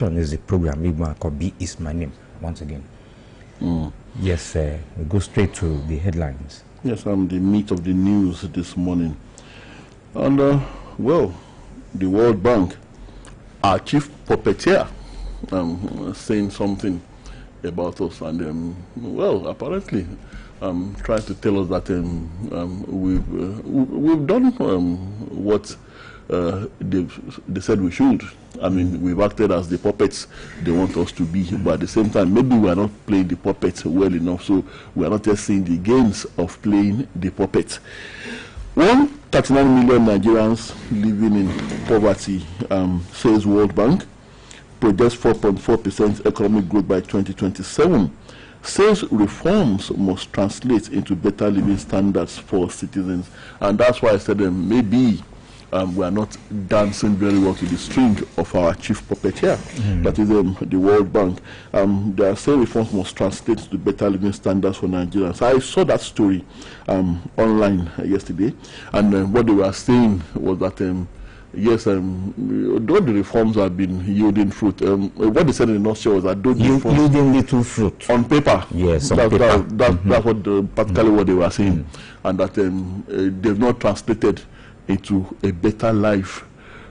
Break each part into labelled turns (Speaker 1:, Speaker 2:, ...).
Speaker 1: Is the program. Igbo Akobi is my name once again. Yes, we go straight to the headlines.
Speaker 2: Yes, I'm the meat of the news this morning. And, well, the World Bank, our chief puppeteer, saying something about us. And, well, apparently, trying to tell us that we've done what they said we should. I mean, we've acted as the puppets they want us to be, but at the same time, maybe we are not playing the puppets well enough, so we are not just seeing the gains of playing the puppet. 139 million Nigerians living in poverty, says World Bank, projects 4.4% economic growth by 2027, says reforms must translate into better living standards for citizens. And that's why I said maybe we are not dancing very well to the string of our chief puppeteer, that is the World Bank. They are saying reforms must translate to better living standards for Nigerians. I saw that story online yesterday, and what they were saying was that yes, though the reforms have been yielding fruit, what they said in the nutshell was that those reforms
Speaker 1: yielding little fruit
Speaker 2: on paper.
Speaker 1: Yes,
Speaker 2: that's what practically what they were saying, and that they've not translated into a better life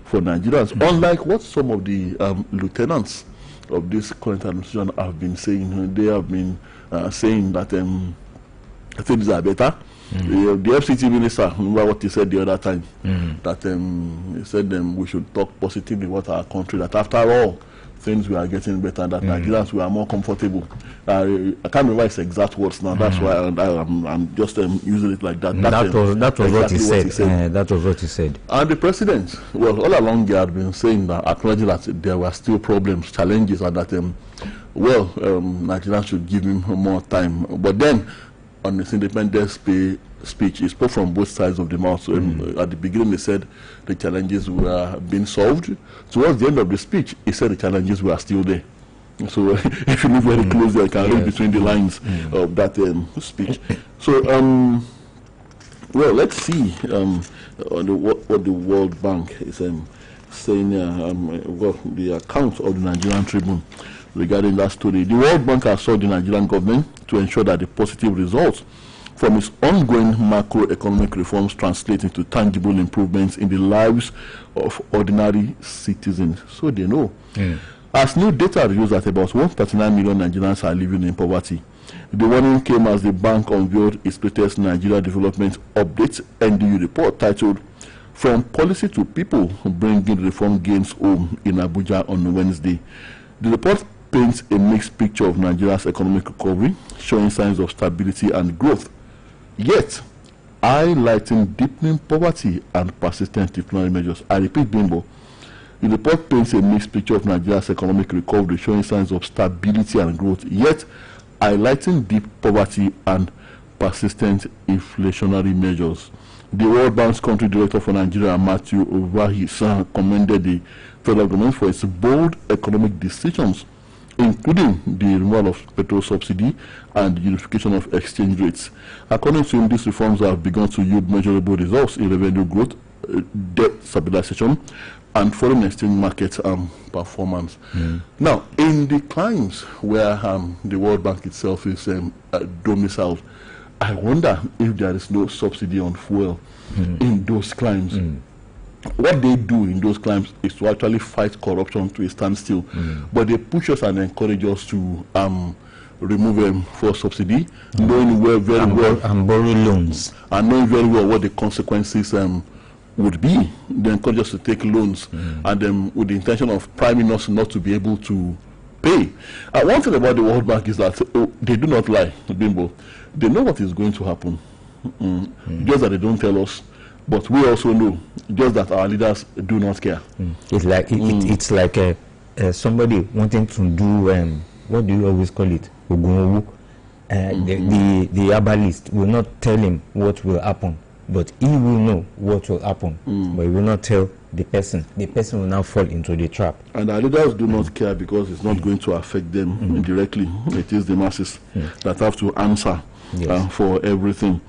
Speaker 2: for Nigerians. Unlike what some of the lieutenants of this current administration have been saying, they have been saying that things are better. The FCT minister, remember what he said the other time, that he said we should talk positively about our country, that after all, things were getting better, that Nigerians were more comfortable. I can't remember his exact words now, that's why I'm just using it like that.
Speaker 1: That was exactly what he said. That was what he said.
Speaker 2: And the president, well, all along he had been saying that, acknowledging that there were still problems, challenges, and that, Nigerians should give him more time. But then, on his Independence Day speech, he spoke from both sides of the mouth. So, at the beginning, he said the challenges were being solved. Towards the end of the speech, he said the challenges were still there. So, if you look very closely, you can read between the lines of that speech. So, well, let's see what the World Bank is saying. Well, the account of the Nigerian Tribune regarding that story. The World Bank has sought the Nigerian government to ensure that the positive results from its ongoing macroeconomic reforms translate into tangible improvements in the lives of ordinary citizens. So they know. As new data reveals that about 139 million Nigerians are living in poverty. The warning came as the bank unveiled its latest Nigeria Development Update NDU report titled From Policy to People, Bringing Reform Gains Home in Abuja on Wednesday. The report paints a mixed picture of Nigeria's economic recovery, showing signs of stability and growth, yet highlighting deepening poverty and persistent disciplinary measures. I repeat, Bimbo, the report paints a mixed picture of Nigeria's economic recovery, showing signs of stability and growth, yet highlighting deep poverty and persistent inflationary measures. The World Bank's country director for Nigeria, Matthew Ovahisa, commended the federal government for its bold economic decisions, including the removal of petrol subsidy and the unification of exchange rates. According to him, these reforms have begun to yield measurable results in revenue growth, debt stabilization, and foreign exchange market performance. Now, in the climes where the World Bank itself is domiciled, I wonder if there is no subsidy on fuel in those climes. What they do in those climes is to actually fight corruption to a standstill, but they push us and encourage us to remove fuel subsidy, knowing very well
Speaker 1: and borrow loans,
Speaker 2: and knowing very well what the consequences would be. They encourage us to take loans, and with the intention of priming us not to be able to pay. One thing about the World Bank is that they do not lie, Bimbo. They know what is going to happen, just that they don't tell us. But we also know, just that our leaders do not care.
Speaker 1: It's like it's like somebody wanting to do what do you always call it? The herbalist will not tell him what will happen, but he will know what will happen, but he will not tell the person. The person will now fall into the trap.
Speaker 2: And our leaders do not care because it's not going to affect them directly. It is the masses that have to answer for everything.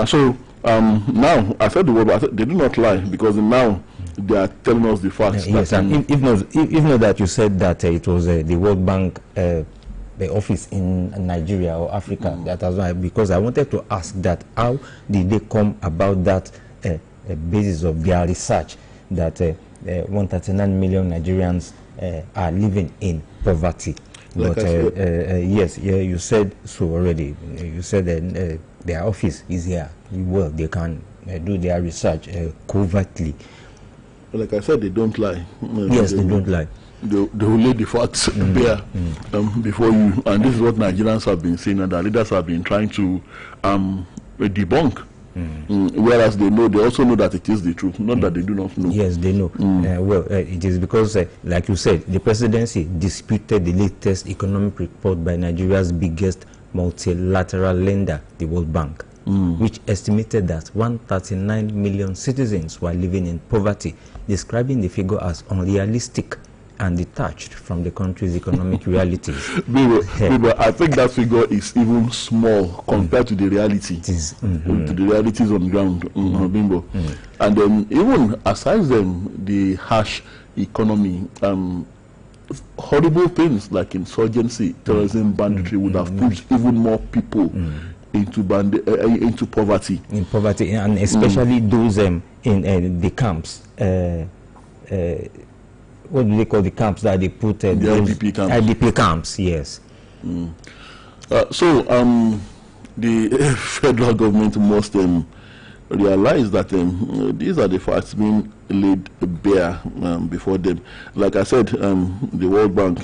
Speaker 2: So Now, I said the word, but they do not lie, because now they are telling us the facts.
Speaker 1: Yes, and if not that you said that it was the World Bank the office in Nigeria or Africa, that was why, because I wanted to ask that how did they come about that basis of their research that 139 million Nigerians are living in poverty. Like but yes, you said so already. You said that their office is here. Well, they can do their research covertly.
Speaker 2: Like I said, they don't lie.
Speaker 1: Yes, they don't lie.
Speaker 2: They will lay the facts bare before you, and this is what Nigerians have been saying, and the leaders have been trying to debunk. Whereas they also know that it is the truth, not that they do not know.
Speaker 1: Yes, they know. Well, it is because, like you said, the presidency disputed the latest economic report by Nigeria's biggest multilateral lender, the World Bank, which estimated that 139 million citizens were living in poverty, describing the figure as unrealistic and detached from the country's economic realities.
Speaker 2: Bibo, I think that figure is even small compared to the reality, to the realities on the ground, Bimbo. And then even aside the harsh economy, horrible things like insurgency, terrorism, banditry would have pushed even more people into poverty. In poverty,
Speaker 1: and especially those in the camps. What do they call the camps that they put? The
Speaker 2: IDP camps.
Speaker 1: IDP camps, yes.
Speaker 2: So the federal government must realize that these are the facts being laid bare before them. Like I said, the World Bank,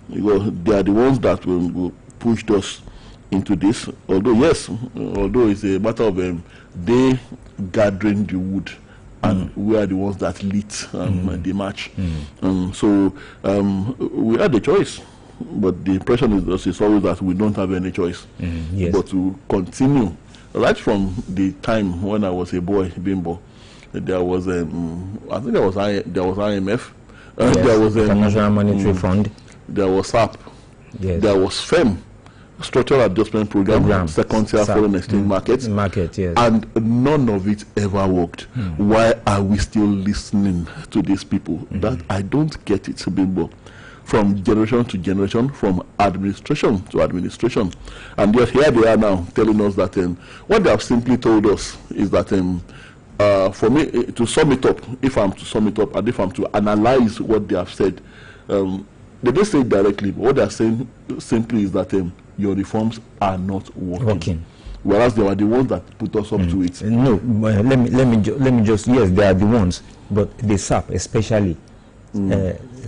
Speaker 2: they are the ones that will push us into this. Although it's a matter of they gathering the wood, and we are the ones that lead the march. So we had the choice, but the impression is always that we don't have any choice.
Speaker 1: Yes.
Speaker 2: But to continue, right from the time when I was a boy, Bimbo, there was I think there was IMF,
Speaker 1: yes,
Speaker 2: there was
Speaker 1: International Monetary Fund,
Speaker 2: there was SAP,
Speaker 1: yes,
Speaker 2: there was FEM, Structural Adjustment Program, second tier foreign exchange market,
Speaker 1: yes,
Speaker 2: and none of it ever worked. Why are we still listening to these people? That I don't get it, Bimbo. From generation to generation, from administration to administration, and yet here they are now telling us that what they have simply told us is that for me to sum it up, if I'm to sum it up, and if I'm to analyze what they have said, they don't say it directly, but what they are saying simply is that your reforms are not working. Whereas they were the ones that put us up to it.
Speaker 1: No, let me just, yes, they are the ones, but the SAP especially,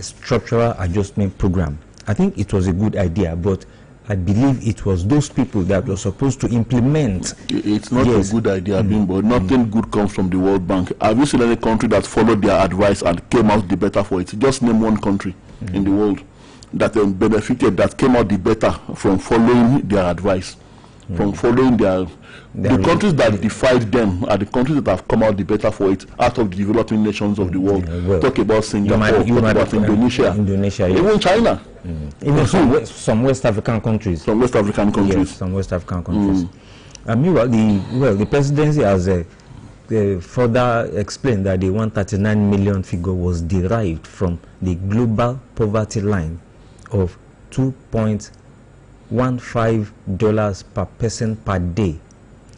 Speaker 1: Structural Adjustment Program, I think it was a good idea, but I believe it was those people that were supposed to implement.
Speaker 2: It's not a good idea, Bimbo. Nothing good comes from the World Bank. Have you seen any country that followed their advice and came out the better for it? Just name one country in the world that benefited, that came out the better from following their advice, from following the countries that defied them are the countries that have come out the better for it out of the developing nations of the world.
Speaker 1: Well,
Speaker 2: talk about Singapore, talk about Indonesia,
Speaker 1: yes,
Speaker 2: even China,
Speaker 1: even some West African countries.
Speaker 2: Some West African countries.
Speaker 1: Yes, some West African countries. Meanwhile, the presidency has further explained that the 139 million figure was derived from the global poverty line of $2.15 per person per day,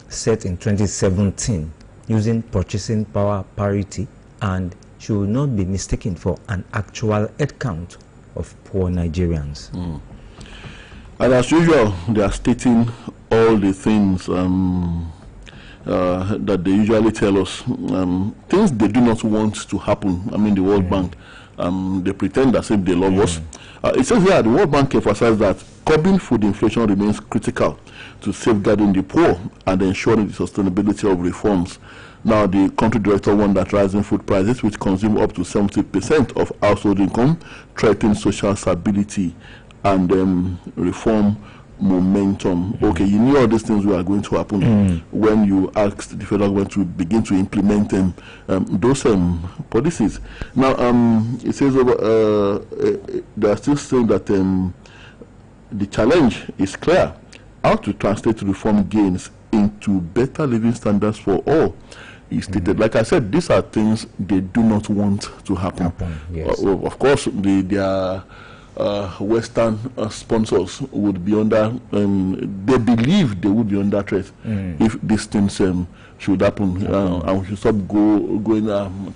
Speaker 1: set in 2017 using purchasing power parity, and should not be mistaken for an actual head count of poor Nigerians.
Speaker 2: And as usual, they are stating all the things that they usually tell us, things they do not want to happen. I mean, the World Bank, they pretend as if they love us. It says here, the World Bank emphasized that curbing food inflation remains critical to safeguarding the poor and ensuring the sustainability of reforms. Now, the country director warned that rising food prices, which consume up to 70% of household income, threaten social stability and reform momentum. Okay, you knew all these things were going to happen when you asked the federal government to begin to implement those policies. Now, it says they are still saying that the challenge is clear: how to translate reform gains into better living standards for all. He stated, like I said, these are things they do not want to happen.
Speaker 1: Yes.
Speaker 2: Of course, their Western sponsors would be under, they believe they would be under threat if these things should happen, and we should stop going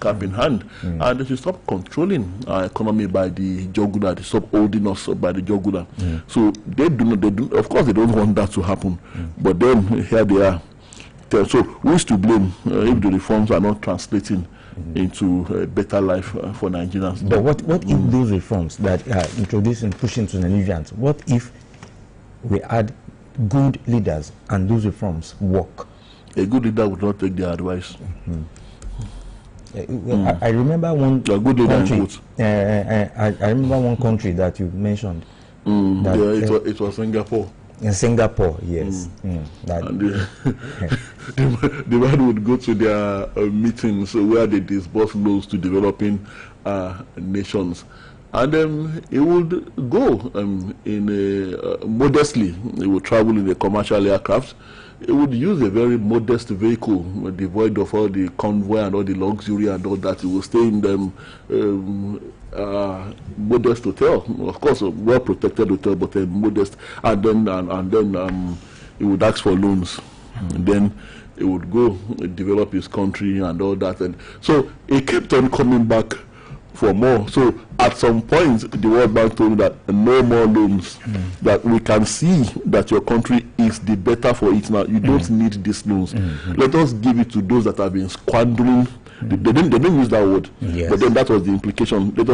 Speaker 2: cap in hand, and they should stop controlling our economy by the jugular, they stop holding us by the jugular. So they do, of course, they don't want that to happen, but then here they are. So who is to blame if the reforms are not translating into a better life for Nigerians?
Speaker 1: But what if those reforms that are introduced and pushed into Nigerians, what if we had good leaders and those reforms work?
Speaker 2: A good leader would not take their advice.
Speaker 1: I remember one country. I remember one country that you mentioned.
Speaker 2: It was Singapore.
Speaker 1: In Singapore, yes.
Speaker 2: And the man would go to their meetings where they disburse loans to developing nations, and he would go modestly. He would travel in a commercial aircraft. He would use a very modest vehicle, devoid of all the convoy and all the luxury and all that. He would stay in them modest hotel, of course, a well protected hotel, but modest. And then he would ask for loans, and then he would go develop his country and all that. And so he kept on coming back for more. So at some point, the World Bank told him that no more loans, that we can see that your country is the better for it now. You don't need these loans. Let us give it to those that have been squandering. They didn't use that word, but then that was the implication. Let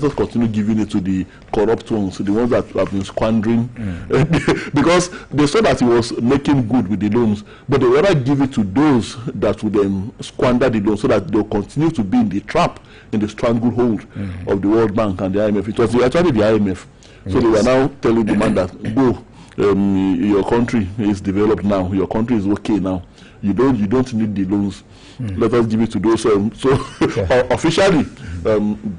Speaker 2: us continue giving it to the corrupt ones, the ones that have been squandering, because they saw that he was making good with the loans, but they rather give it to those that would then squander the loans, so that they'll continue to be in the trap, in the stranglehold of the World Bank and the IMF. It was actually the IMF. So they were now telling the man that go, your country is developed now, your country is okay now. You don't need the loans. Let us give it to those. Officially,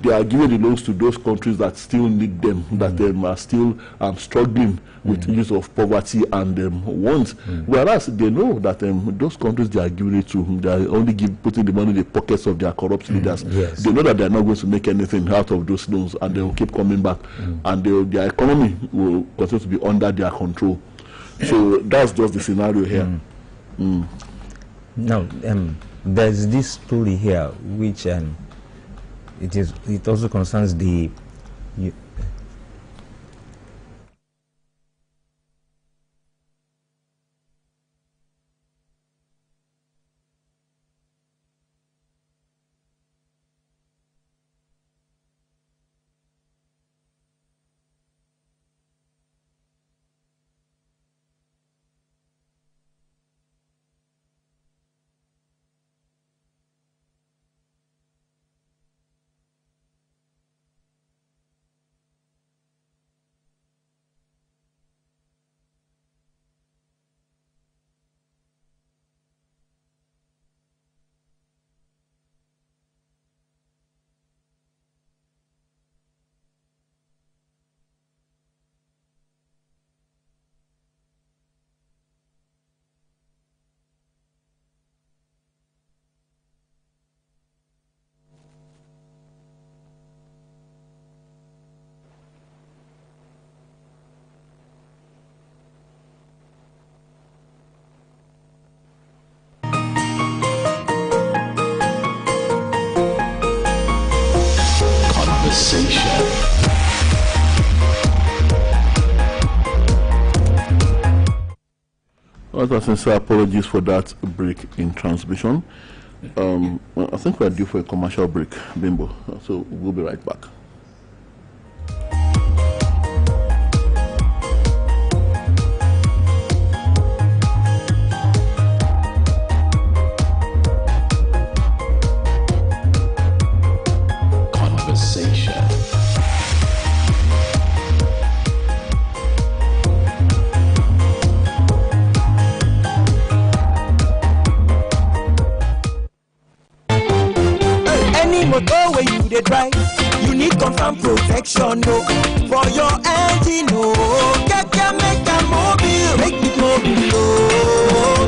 Speaker 2: they are giving the loans to those countries that still need them, that are still struggling with issues of poverty and want. Whereas they know that those countries they are giving it to, they are only putting the money in the pockets of their corrupt leaders. They know that they are not going to make anything out of those loans, and they will keep coming back, and their economy will continue to be under their control. So that's just the scenario here.
Speaker 1: Now, there's this story here, which it also concerns the
Speaker 2: Sincere apologies for that break in transmission. I think we're due for a commercial break, Bimbo. So we'll be right back.
Speaker 3: You need confirm protection, no, for your engine, no. Make it mobile, no.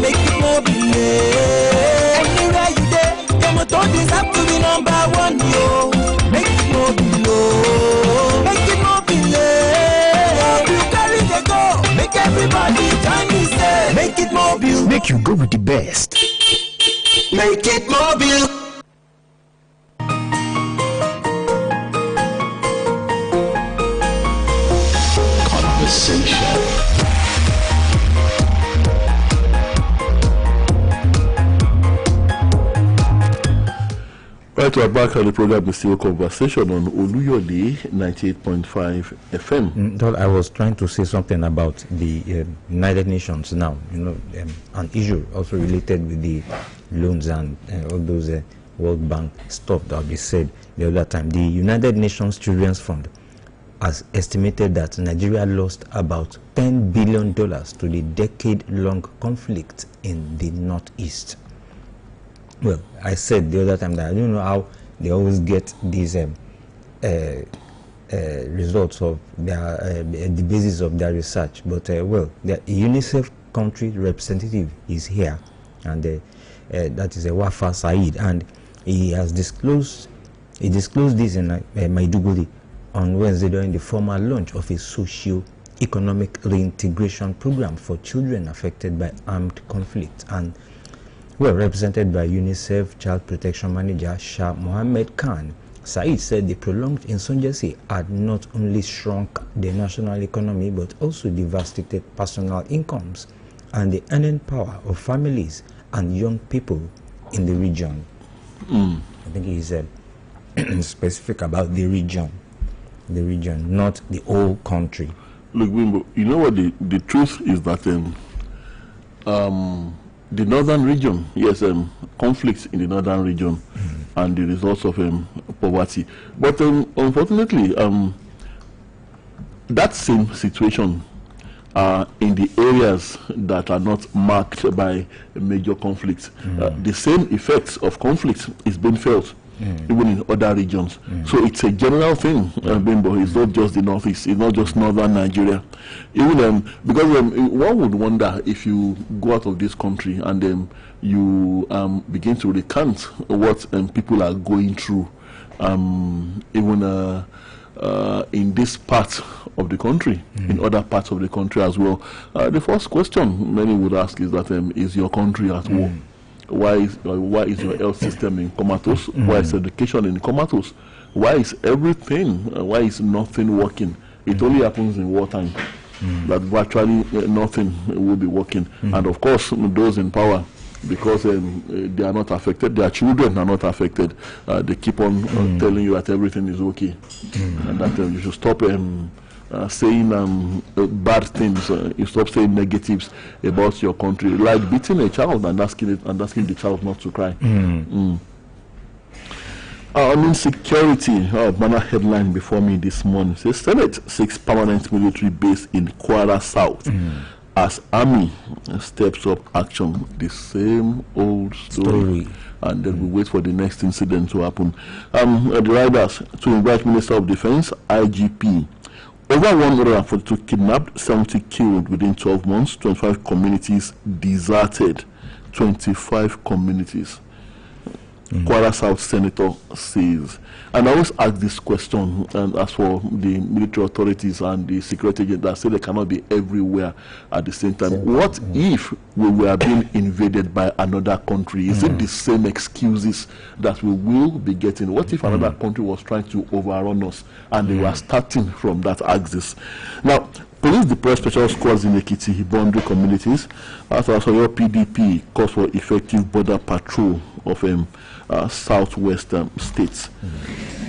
Speaker 3: Everybody join me, say, make it mobile.
Speaker 4: Make you go with the best.
Speaker 3: Make it mobile.
Speaker 4: Conversation.
Speaker 2: Right, we're back on the program. Is still Conversation on Oluyole 98.5 FM.
Speaker 1: I was trying to say something about the United Nations now. An issue also related with the loans and all those World Bank stuff that we said the other time. The United Nations Children's Fund has estimated that Nigeria lost about $10 billion to the decade-long conflict in the Northeast. Well, I said the other time that I don't know how they always get these results of their the basis of their research. But well, the UNICEF country representative is here, and that is Wafa Said, and he has disclosed this in Maiduguri on Wednesday during the formal launch of a socio-economic reintegration program for children affected by armed conflict. And well, represented by UNICEF Child Protection Manager Shah Mohammed Khan, Said said the prolonged insurgency had not only shrunk the national economy but also devastated personal incomes and the earning power of families and young people in the region. I think he said specific about the region, not the whole country.
Speaker 2: Look, Wimbo, you know what the truth is that the northern region, yes, conflicts in the northern region and the results of poverty. But unfortunately, that same situation in the areas that are not marked by major conflicts. The same effects of conflict is being felt even in other regions. So it's a general thing, Bimbo. It's not just the Northeast, it's not just northern Nigeria. Even because one would wonder if you go out of this country and then you begin to recount what people are going through, even in this part of the country, in other parts of the country as well. The first question many would ask is that is your country at war? Why is your health system in comatose? Why is education in comatose? Why is everything? Why is nothing working? It only happens in wartime that virtually nothing will be working. And of course, those in power, because they are not affected, their children are not affected. They keep on telling you that everything is okay, and that you should stop saying bad things. You stop saying negatives about your country, like beating a child and asking the child not to cry. Insecurity. Banner headline before me this morning says Senate seeks permanent military base in Kwara South as army steps up action. The same old story. And then we wait for the next incident to happen. The riders to invite Minister of Defense, IGP. Over 142 kidnapped, 70 killed within 12 months, 25 communities deserted. 25 communities. Kwara South Senator says. And I always ask this question, and as for the military authorities and the security agents that say they cannot be everywhere at the same time, what if we were being invaded by another country? Is it the same excuses that we will be getting? What if another country was trying to overrun us and they were starting from that axis? Now, police deploy special squads in Ekiti boundary communities as also your PDP calls for effective border patrol of southwestern states.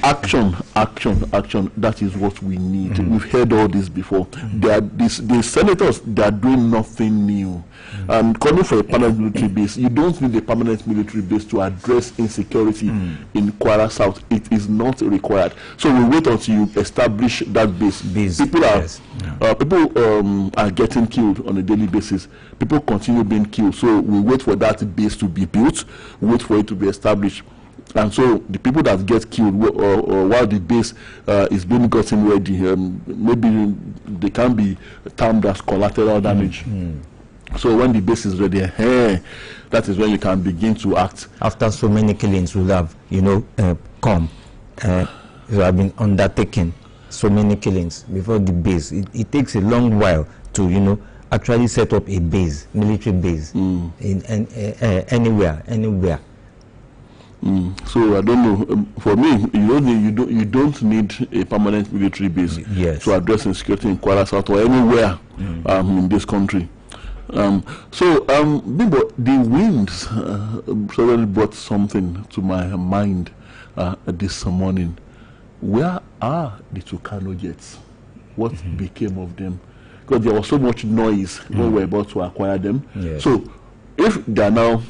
Speaker 2: Action. That is what we need. We've heard all this before. The senators, they are doing nothing new. And calling for a permanent military base, you don't need a permanent military base to address insecurity in Kwara South. It is not required. So we wait until you establish that base. People are getting killed on a daily basis. People continue being killed. So we wait for that base to be built, wait for it to be established. And so the people that get killed while the base is being gotten ready, maybe they can be termed as collateral damage. So when the base is ready, that is when you can begin to act.
Speaker 1: After so many killings will have, come, have been undertaken, so many killings before the base. It takes a long while to, actually set up a base, military base, in anywhere.
Speaker 2: So I don't know. For me, you don't need a permanent military base to address insecurity in Kwara South or anywhere in this country. Bimbo, the winds suddenly brought something to my mind this morning. Where are the Tucano jets? What became of them? Because there was so much noise when we were about to acquire them.
Speaker 1: Yes.
Speaker 2: So if they are now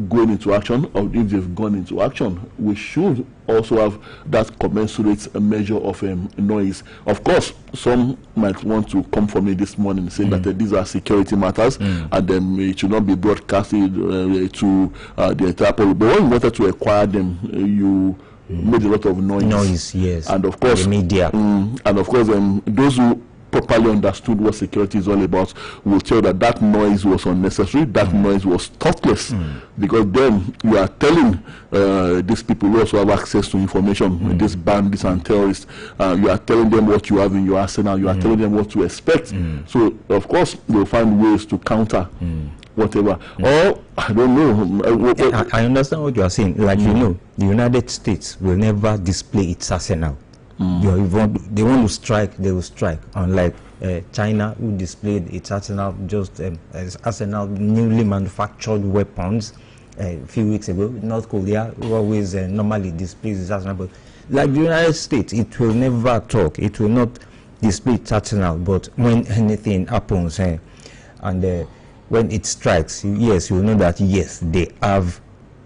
Speaker 2: going into action, or if they've gone into action, we should also have that commensurate measure of noise. Of course, some might want to come for me this morning saying that these are security matters and then it should not be broadcasted to the entire public. But when you wanted to acquire them, you made a lot of noise.
Speaker 1: Yes.
Speaker 2: And of course,
Speaker 1: the media.
Speaker 2: And of course, those who properly understood what security is all about will tell that noise was unnecessary, that noise was thoughtless, because then you are telling these people who also have access to information, these bandits and terrorists, you are telling them what you have in your arsenal, you are telling them what to expect. So of course they'll find ways to counter whatever. Or I don't know.
Speaker 1: I understand what you are saying. Like the United States will never display its arsenal. They want to strike, they will strike. Unlike China, who displayed its arsenal, just as arsenal newly manufactured weapons a few weeks ago. North Korea, who always normally displays its arsenal, but like the United States, it will never talk. It will not display its arsenal. But when anything happens, and when it strikes, yes, you will know that yes, they have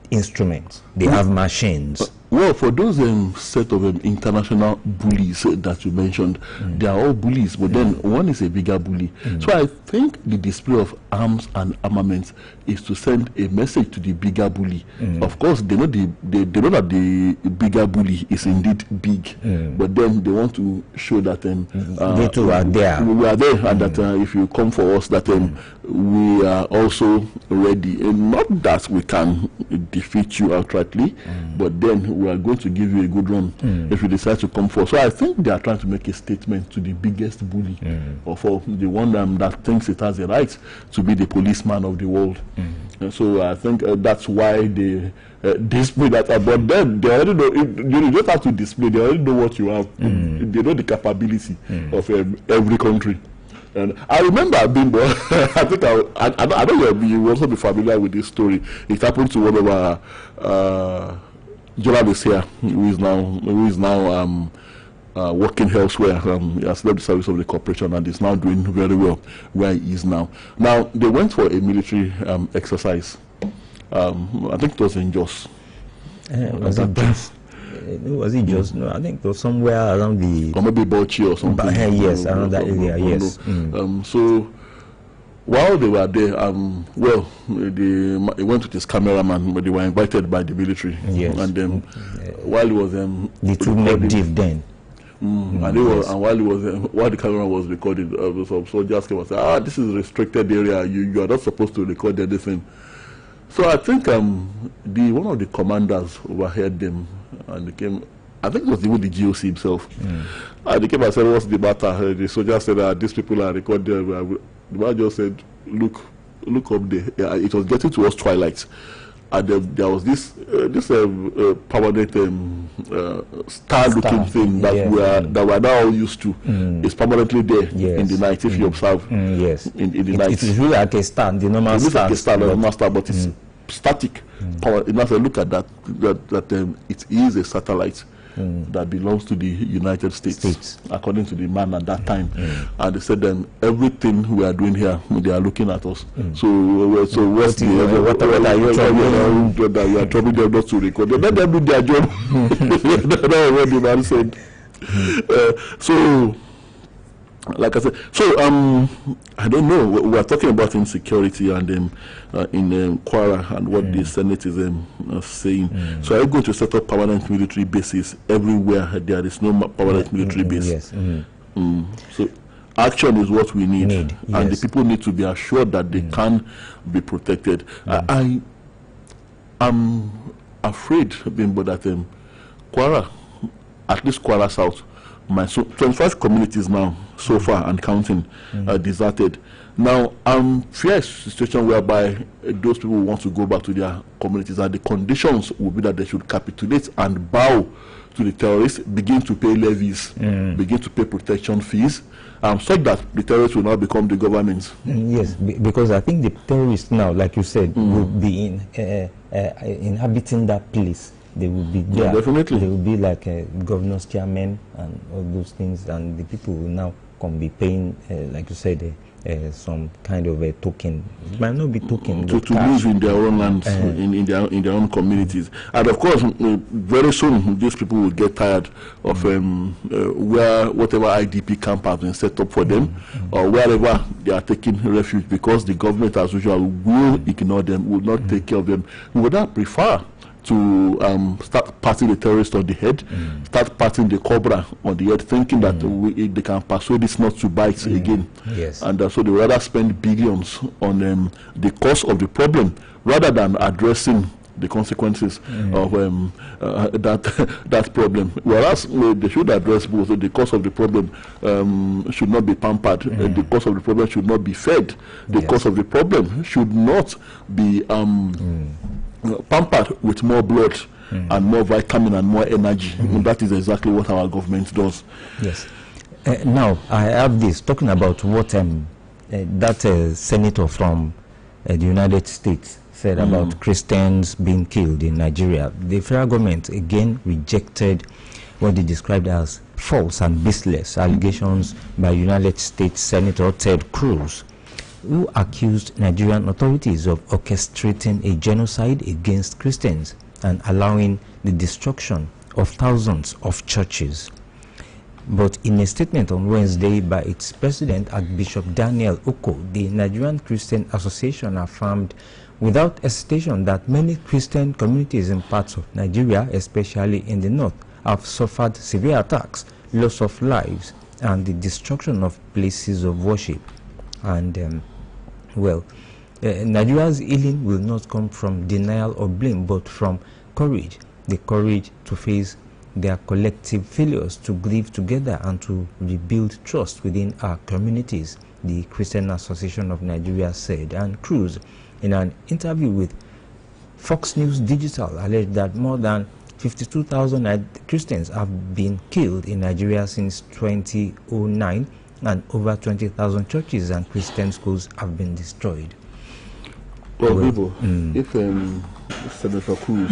Speaker 1: instruments, they have machines.
Speaker 2: Well, for those set of international bullies that you mentioned, they are all bullies, but then one is a bigger bully. So I think the display of arms and armaments is to send a message to the bigger bully. Of course, they know that the bigger bully is indeed big, but then they want to show that
Speaker 1: they too are there.
Speaker 2: We are there, and that if you come for us, that we are also ready. And not that we can defeat you outrightly, but then we are going to give you a good run if you decide to come forward. So I think they are trying to make a statement to the biggest bully, or for the one that thinks it has a right to be the policeman of the world. And so I think that's why they display that. But then they already know. You don't have to display. They already know what you have. They know the capability of every country. And I remember Bimbo. I think I know you will also be familiar with this story. It happened to one of our journalists here, who is now working elsewhere. He has left the service of the corporation and is now doing very well where he is now. Now they went for a military exercise. I think it was in Jos.
Speaker 1: Was it Jos? Was it Jos? No, I think it was somewhere around the...
Speaker 2: Or maybe Bauchi or something.
Speaker 1: Yes, around that area, yes.
Speaker 2: So while they were there, he went with his cameraman, but they were invited by the military.
Speaker 1: Yes.
Speaker 2: And then while he was...
Speaker 1: the two made deal then.
Speaker 2: And while the camera was recording, some soldiers came and said, this is a restricted area, you are not supposed to record anything. So I think one of the commanders overheard them, and they came. I think it was even the GOC himself. And they came and said, "What's the matter?" The soldier said, "These people are recording." The man just said, "Look up there." Yeah, it was getting towards twilight, and there was this permanent star-looking thing that we're now all used to. It's permanently there in the night. If you observe,
Speaker 1: yes,
Speaker 2: in the night,
Speaker 1: it is really like a star, the normal star.
Speaker 2: Like a star, the normal star, but it's static. And as I look at that it is a satellite that belongs to the United States, according to the man at that time. And they said then everything we are doing here, they are looking at us. So what's the we are troubling them not to record. Let them do their job. That's what the man said. So like I said, I don't know. We are talking about insecurity and in Kwara and what the Senate is saying. So are you going to set up permanent military bases everywhere there is no permanent military base?
Speaker 1: Yes.
Speaker 2: So action is what we need. And the people need to be assured that they can be protected. I am afraid, Bimbo, that Kwara, at least Kwara South, So 25 communities now, so far, and counting, deserted. Now, fear a situation whereby those people want to go back to their communities, and the conditions will be that they should capitulate and bow to the terrorists, begin to pay levies, begin to pay protection fees, such that the terrorists will now become the governments.
Speaker 1: Yes, because I think the terrorists now, like you said, will be inhabiting that place. They will be there.
Speaker 2: Yeah, definitely.
Speaker 1: They will be like governor's chairman and all those things, and the people will now be paying, like you said, some kind of a token. It might not be token
Speaker 2: to live in their own lands, in their own communities. And of course, very soon these people will get tired of whatever IDP camp has been set up for them, or wherever they are taking refuge, because the government, as usual, will ignore them, will not take care of them. We would not prefer to start patting the terrorists on the head, start patting the cobra on the head, thinking that they can persuade this not to bite again.
Speaker 1: Yes.
Speaker 2: And so they rather spend billions on the cause of the problem, rather than addressing the consequences of that problem. Whereas they should address both. The cause of the problem should not be pampered. The cause of the problem should not be fed. The cause of the problem should not be pampered with more blood and more vitamin and more energy. And that is exactly what our government does.
Speaker 1: Yes. Now, I have this, talking about what that senator from the United States said about Christians being killed in Nigeria. The federal government again rejected what they described as false and baseless allegations by United States Senator Ted Cruz, who accused Nigerian authorities of orchestrating a genocide against Christians and allowing the destruction of thousands of churches. But in a statement on Wednesday by its president, Archbishop Daniel Oko, the Nigerian Christian Association affirmed without hesitation that many Christian communities in parts of Nigeria, especially in the north, have suffered severe attacks, loss of lives, and the destruction of places of worship. And Nigeria's healing will not come from denial or blame, but from courage, the courage to face their collective failures, to grieve together, and to rebuild trust within our communities, the Christian Association of Nigeria said. And Cruz, in an interview with Fox News Digital, alleged that more than 52,000 Christians have been killed in Nigeria since 2009, and over 20,000 churches and Christian schools have been destroyed.
Speaker 2: Well, if Senator Cruz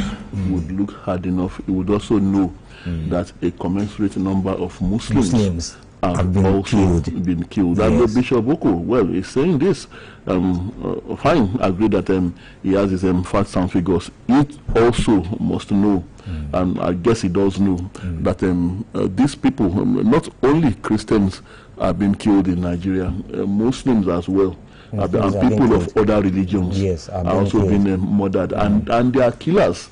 Speaker 2: would look hard enough, he would also know that a commensurate number of Muslims have been killed.
Speaker 1: Yes.
Speaker 2: And Bishop Oko, is saying this. Fine, agree that he has his facts and figures. He also must know, and I guess he does know, that these people, not only Christians, have been killed in Nigeria, Muslims as well, and people of other religions are also being murdered, and they are killers.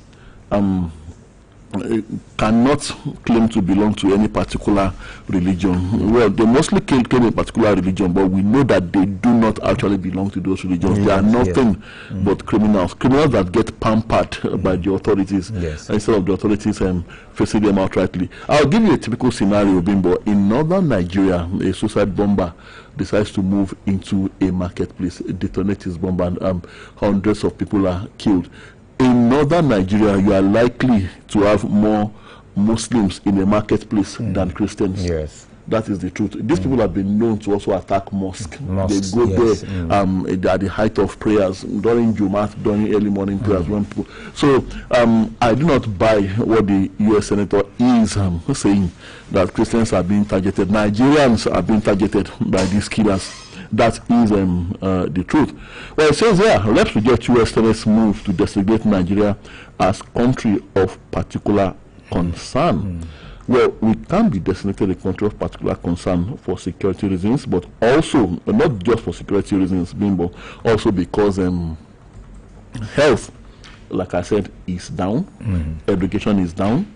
Speaker 2: Cannot claim to belong to any particular religion. Well, they mostly claim a particular religion, but we know that they do not actually belong to those religions. They are nothing but criminals that get pampered by the authorities instead of the authorities facing them outrightly. I'll give you a typical scenario, Bimbo. In northern Nigeria, a suicide bomber decides to move into a marketplace, detonate his bomb, and hundreds of people are killed. In northern Nigeria, you are likely to have more Muslims in a marketplace than Christians.
Speaker 1: Yes.
Speaker 2: That is the truth. These people have been known to also attack mosques. They go there at the height of prayers, during Jumat, during early morning prayers. When people, so I do not buy what the U.S. Senator is saying, that Christians are being targeted. Nigerians are being targeted by these killers. That is the truth. Well, it says here, reps reject U.S. Senate's move to designate Nigeria as country of particular concern. Well, we can be designated a country of particular concern for security reasons, but also, not just for security reasons, Bimbo, also because health, like I said, is down, education is down,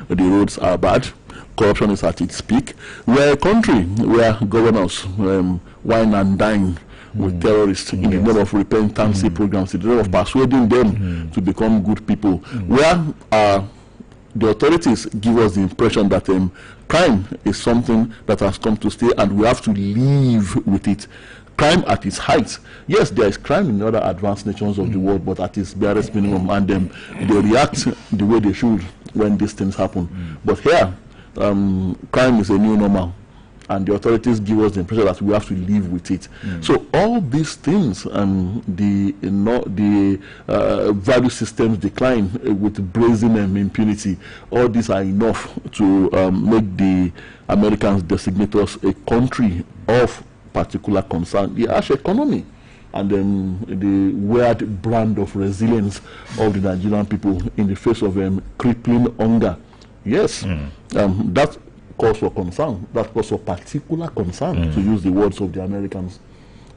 Speaker 2: the roads are bad, corruption is at its peak. We are a country where governors wine and dine with terrorists in the name of repentance programs, in the name of persuading them to become good people, where our the authorities give us the impression that crime is something that has come to stay and we have to live with it. Crime at its height, yes, there is crime in other advanced nations of the world, but at its barest minimum, and they react the way they should when these things happen. But here, crime is a new normal, and the authorities give us the impression that we have to live with it. So all these things and the value systems decline with brazen impunity, all these are enough to make the Americans designate us a country of particular concern. The harsh economy and the weird brand of resilience of the Nigerian people in the face of crippling hunger. Yes, that cause for concern. That cause for particular concern, to use the words of the Americans.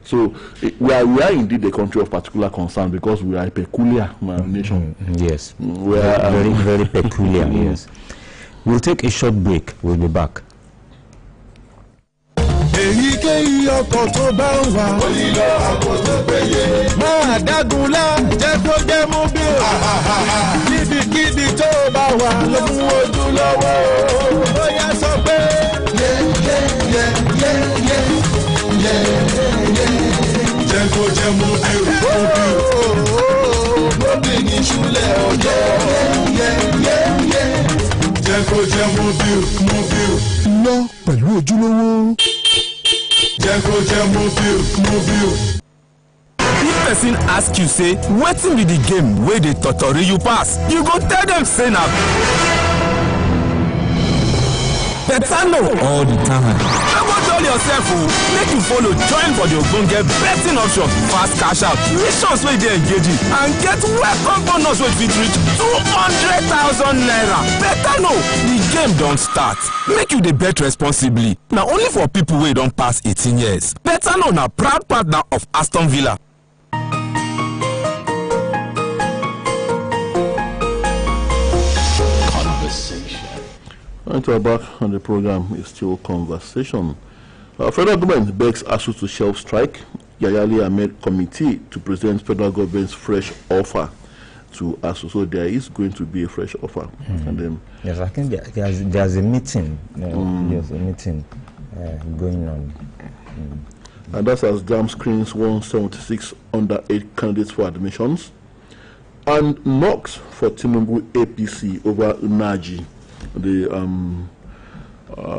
Speaker 2: So we are indeed a country of particular concern because we are a peculiar nation.
Speaker 1: Yes, we are very, very peculiar. Yes. We'll take a short break. We'll be back.
Speaker 3: Èyíkéyìí ọkọ̀ tó bá ń wà. Ó nílò àpò tó péye. Máa dágunlá jẹ́ kó jẹ́ mú bí o. Níbikíbi tó bá wà ló mú ojú lọ́wọ́. Ó yá sọ pé. Jẹ́ kó jẹ́ mú bí o. Mú bí ní ṣúlẹ̀ ọjọ́. Jẹ́ kó jẹ́ mú bí o. Lọ pẹ̀lú ojúlówó. If person ask you say wetin be the game wey dey totori you pass, you go tell them say na better know all the time. No go tell yourself make you follow join for the ogbonge betting options, fast cash out, missions wey dey engaging and get welcome bonus wey fit reach 200,000 naira. Better know the game don start. Make you dey bet responsibly. Na only for people wey don pass 18 years. Better know na proud partner of Aston Villa.
Speaker 2: And to our back on the program is still conversation. Federal government begs ASU to shelf strike. Yayali Ahmed committee to present federal government's fresh offer to ASU. So there is going to be a fresh offer. And
Speaker 1: yes, I think there's a meeting. There's a meeting going on.
Speaker 2: And that's as JAMB screens 176 under 8 candidates for admissions. And knocks for Tinubu APC over Unaji, the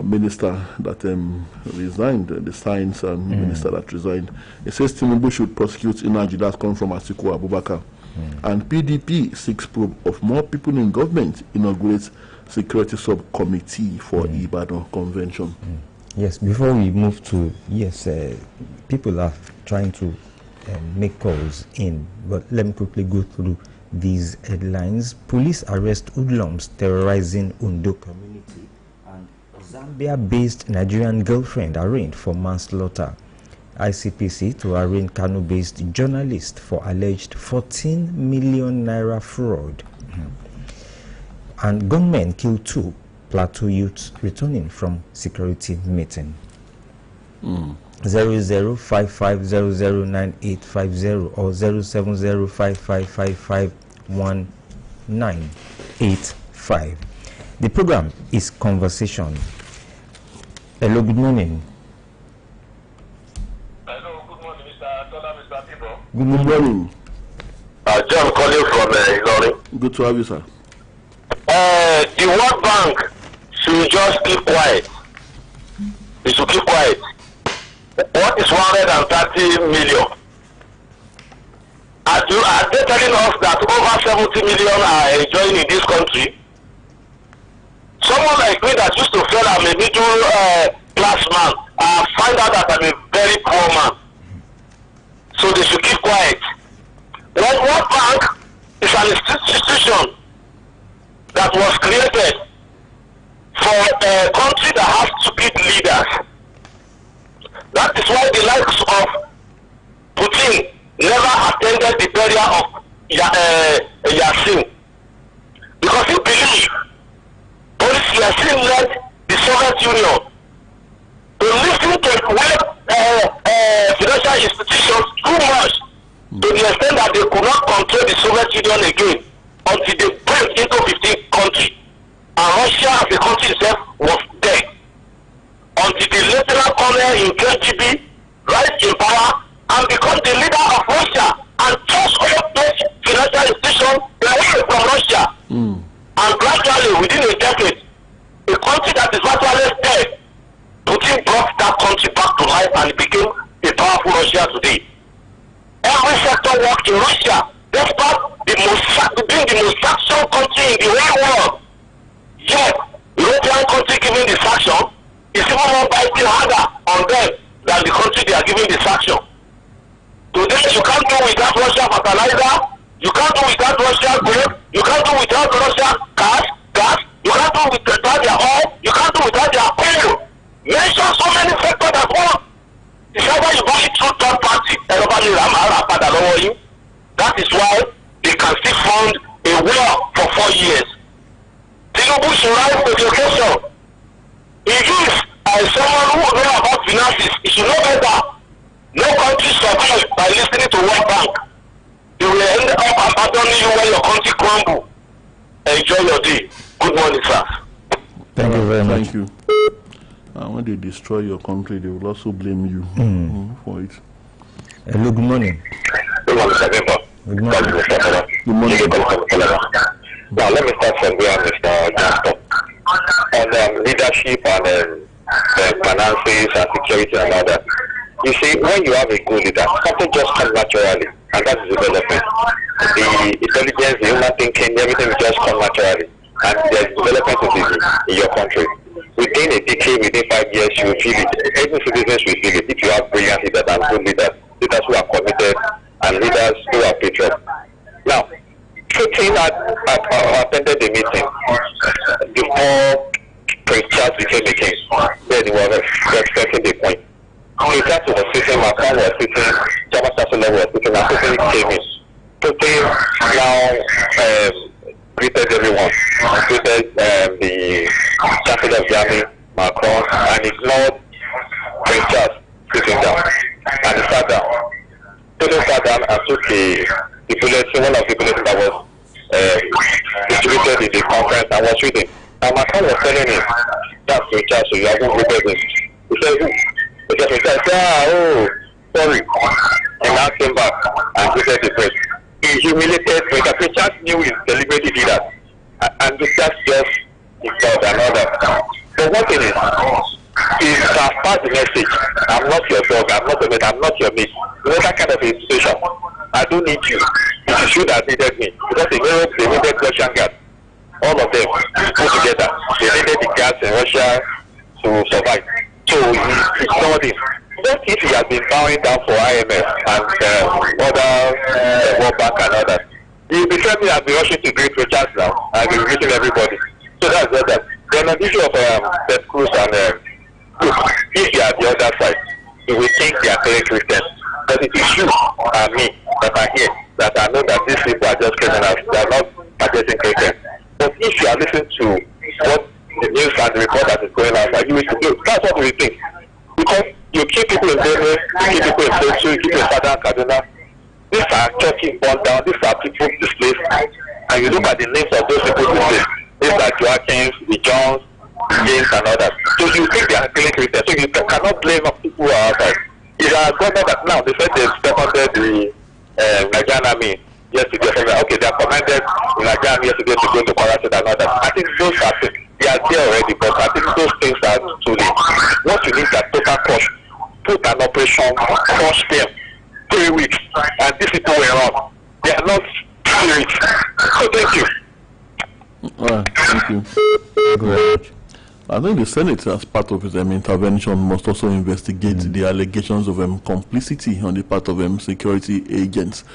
Speaker 2: minister that resigned, the science minister that resigned. It says Tinubu should prosecute Unaji. That's come from Atiku Abubakar. And PDP seeks probe of more people in government, inaugurates security subcommittee for Ibadan convention.
Speaker 1: Yes, before we move to, people are trying to make calls in, but let me quickly go through these headlines. Police arrest hoodlums terrorizing Ondo community, and Zambia-based Nigerian girlfriend arraigned for manslaughter. ICPC to arraign Kano-based journalist for alleged 14 million naira fraud. And gunmen killed 2 Plateau youths returning from security meeting. 0055009850 or 07055551985. The program is Conversation. Hello, good morning.
Speaker 4: Hello, good morning, Mr. Tola, Mr. Tibo.
Speaker 2: good morning.
Speaker 4: John calling from Ilorin.
Speaker 2: Good to have you, sir.
Speaker 4: The World Bank should just keep quiet. They should keep quiet. What is 130 million? Are they telling us that over 70 million are enjoying in this country? Someone like me that used to feel I'm a middle class man, I find out that I'm a very poor man. So they should keep quiet. World Bank is an institution that was created for a country that has stupid leaders. That is why the likes of Putin never attended the burial of Yassin. Because he believed Boris Yassin led the Soviet Union to listen to financial institutions too much, to the extent that they could not control the Soviet Union again until they break into 15 countries. and Russia as a country itself was dead. Until the Lieutenant Colonel in KGB rise in power and become the leader of Russia and toss all those financial institutions away from Russia. And gradually, within a decade, a country that is virtually dead, Putin brought that country back to life and it became a powerful Russia today. Every sector worked in Russia, despite being the most sanctioned country in the whole world. Yet, European country giving the sanction is even more biting harder on them than the country they are giving the sanction. Today, you can't do without Russia fertilizer, you can't do without Russia gold, you can't do without Russia gas, you can't do without their oil, you can't do without their oil. Mention so many sectors at once. It's either you buy it through third party, that is why they can still fund a war for 4 years. Tinubu should rise to the occasion. If someone who knows about finances, he should know better. No country survives by listening to World Bank. You will end up abandoning you when your country crumble. Enjoy your day. Good morning, sir.
Speaker 1: Thank you very much.
Speaker 2: Thank you. When they destroy your country, they will also blame you for it.
Speaker 1: Hello, good morning.
Speaker 4: Good morning, sir.
Speaker 1: Good morning.
Speaker 2: Good morning.
Speaker 4: Now, let me start from where Mr. Johnston. On leadership and finances and security and all that. You see, when you have a good leader, something just comes naturally, and that is development. The intelligence, the human thinking, everything will just come naturally, and there is development in your country. Within a decade, within 5 years, you will feel it. Every citizen will feel it. If you have brilliant leaders and good leaders, leaders who are committed, and leaders who are patriots. Now, Putin attended the meeting before Prince Charles became a king. Then he was expressing the point. That was sitting, Macron was sitting, German Chancellor was sitting, and Putin came in. Putin now greeted everyone, greeted the Chancellor of Germany, Macron, and ignored Prince Charles sitting down. And he sat down. Putin sat down and took the bulletin, one of the bulletins that was distributed in the conference and was reading. And Macron was telling him, that's Prince Charles, so you haven't greeted him. He said, who? Because he said, sorry. He now came back and greeted the press. He humiliated Prince Charles, knew he deliberately did that. And that's just his thought and all that. But one thing is, he has passed the message, I'm not your dog, I'm not your mate, I'm not your mate. You know that kind of a situation. I don't need you. It is you that needed me. Because in Europe, they needed Russian gas. All of them put together. They needed the gas in Russia to survive. So he ignored him. What if he has been bowing down for IMF and other World Bank and others? He will be telling me I'll be rushing to greet Richards now. I'll be greeting everybody. So that's what that. Then on the issue of Ted Cruz and if you are the other side, you will think they are very Christians. But it is you and me that are here, that I know that these people are just criminals. They are not targeting Christians. But if you are listening to what the news and the report that is going outside, you will do. That's what we think. Because you keep people in Benue, you keep people in Plateau, you keep people in Southern Kaduna. These are churches burned down, these are people displaced. And you look at the names of those people displaced. These are Joaquins, the Johns, James and others. So you think they are killing Christians. So you cannot blame people who are outside. It's a government that now they said they seconded the Nigerian army yesterday. Okay, they are commanded in Nigerian army yesterday to go to Karachi and others. I think those are things. They are there already, but I think those things are too late. What you need is a total crush. Put an operation, crush them. 3 weeks. And these people were on. They are not spirits. So thank you.
Speaker 2: Thank you.
Speaker 1: Thank you very much.
Speaker 2: I think the Senate, as part of its intervention, must also investigate the allegations of complicity on the part of security agents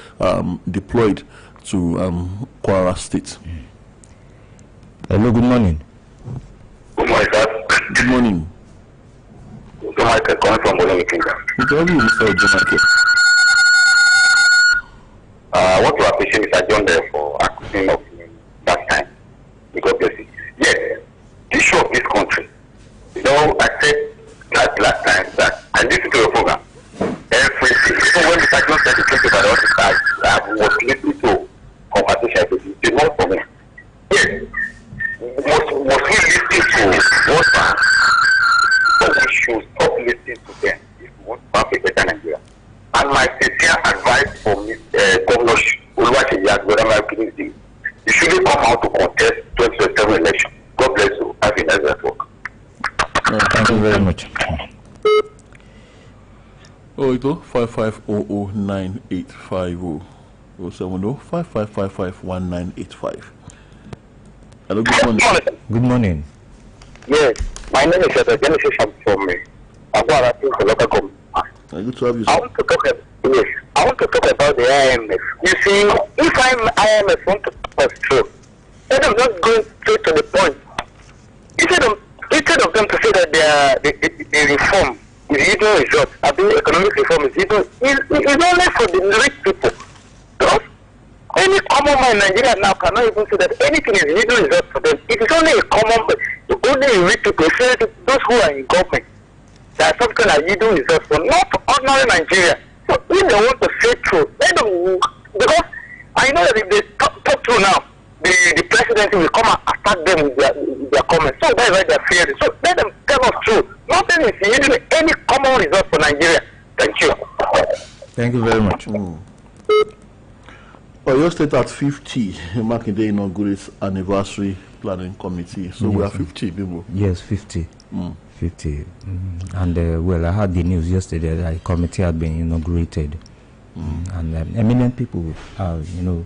Speaker 2: deployed to Kwara State.
Speaker 1: Hello, good morning.
Speaker 4: Good morning, sir.
Speaker 2: Good morning.
Speaker 4: Good Michael, calling from Oluyole Kingdom.
Speaker 2: Good morning, Mr. Michael.
Speaker 4: I want to appreciate Mr. John there for accusing of that time. God bless you. Yes, the issue of this country. You know, I said that last time that I listened to your program. Everything. So when Mr. John said the truth about all this, I was listening to conversation. It's not for me. Yes, most
Speaker 2: 080-5500-9850. 070-5555-1985. Hello, good morning.
Speaker 1: Good morning.
Speaker 4: Yes, my name is Genesis from me. I'm going to local government.
Speaker 2: Good to have you, sir.
Speaker 4: I want to talk about the IMF. You see, if IMF want to talk us through, instead of not going straight to the point, instead of them to say that the reform is yielding results, I think economic reform is only for the rich people. Because any common man in Nigeria now cannot even say that anything is yielding results for them. It is only a common man, only rich people, those who are in government. That something like you do is just for not ordinary Nigeria. So if they want to say true, let them, because I know that if they talk true now, the president will come and attack them with their comments. So that's why they're fearing. So let them tell us true. Nothing is using any common result for Nigeria. Thank you.
Speaker 1: Thank you very much.
Speaker 2: Oyo State at 50, marking the inaugurates anniversary planning committee. So we are 50 people.
Speaker 1: Yes, 50. 50. And well, I heard the news yesterday that a committee had been inaugurated. And eminent people are, in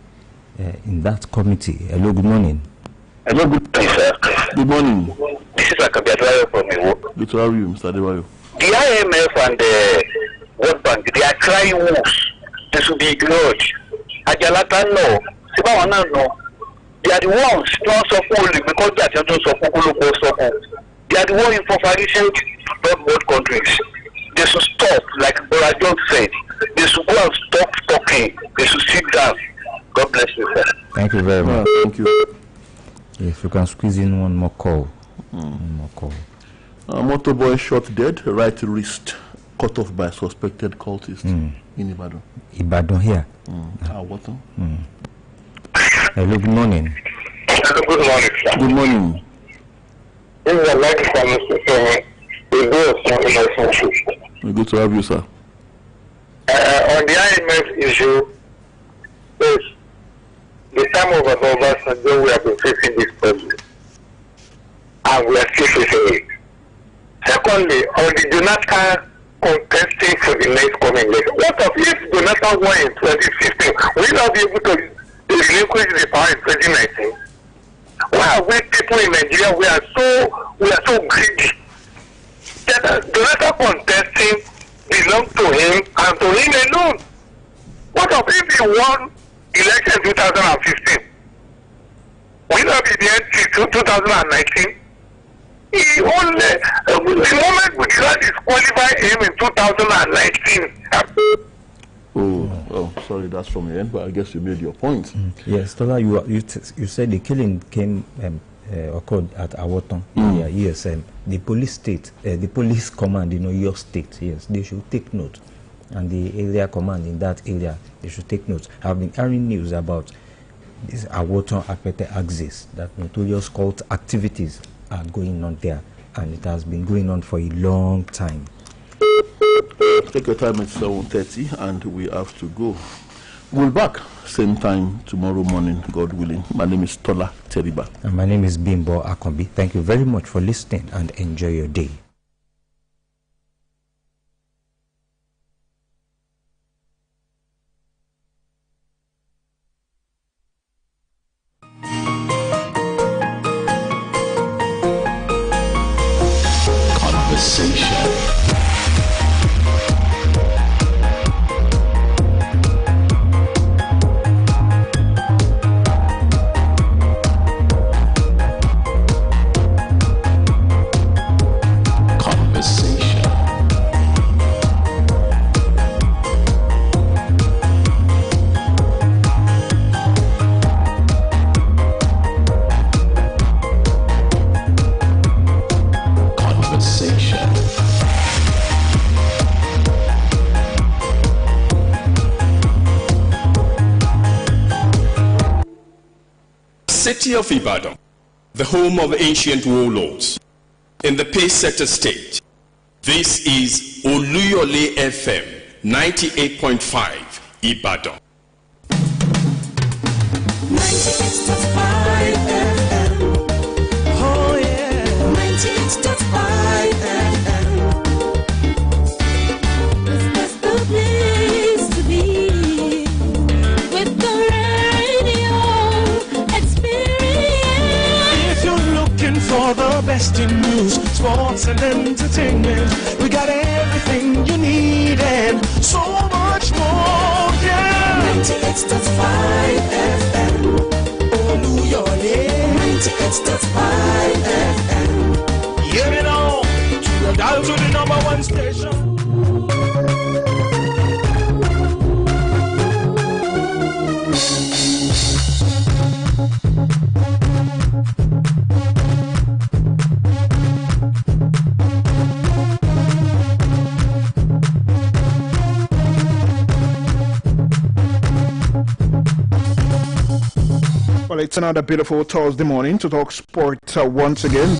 Speaker 1: that committee. Hello, good morning.
Speaker 4: Hello, good morning, sir.
Speaker 2: Good morning.
Speaker 4: This is Akabiadwayo from Iwo.
Speaker 2: Good to have you, Mr. Adebayo.
Speaker 4: The IMF and the World Bank, they are crying wolves. They should be ignored. Ajalata no. Sibawana no. They are the ones don't support because they are don't support. They are the ones improvising to third world countries. They should stop, like Bora John said. They should go and stop talking. They should sit down. God bless you, sir.
Speaker 1: Thank you very much.
Speaker 2: Thank you.
Speaker 1: If you can squeeze in one more call.
Speaker 2: Motorboy shot dead, right wrist cut off by suspected cultist in Ibadan.
Speaker 1: Ibadan here.
Speaker 2: What?
Speaker 1: Hello, good morning.
Speaker 4: Hello, good morning, sir.
Speaker 2: Good morning.
Speaker 4: This is a like from
Speaker 2: We're good to have you, sir.
Speaker 4: on the IMF issue, yes, the time of Obasanjo, we have been facing this problem, and we are still facing it. Secondly, on the Jonathan contesting for the next coming election, what if Jonathan won in 2015? Will not be able to relinquish the power in 2019? Why are we people in Nigeria? We are so greedy. Jonathan contesting belongs to him and to him alone. What if he won election 2015? Will not be there till 2019? He only the moment we try to disqualify him in 2019.
Speaker 2: Oh, sorry, that's from your end, but I guess you made your point.
Speaker 1: Yes, Tola, you said the killing occurred at Awoton. Yeah, yes, the police command in your state, yes, they should take note. And the area command in that area, they should take note. I've been hearing news about this Awoton Akpete axis, that notorious cult activities are going on there, and it has been going on for a long time.
Speaker 2: Take your time at 7:30 and we have to go. We'll be back same time tomorrow morning, God willing. My name is Tola Teriba.
Speaker 1: And my name is Bimbo Akombi. Thank you very much for listening and enjoy your day.
Speaker 5: City of Ibadan, the home of ancient warlords, in the Pacesetter state. This is Oluyole FM 98.5 Ibadan.
Speaker 6: 98.5 FM. Oh yeah. 98.5 FM. best in news, sports and entertainment. We got everything you need and so much more, yeah. 98.5 FM, Oluyole. 98.5 FM. Hear it all, dial to the number one station.
Speaker 7: Well, it's another beautiful Thursday morning to talk sport once again.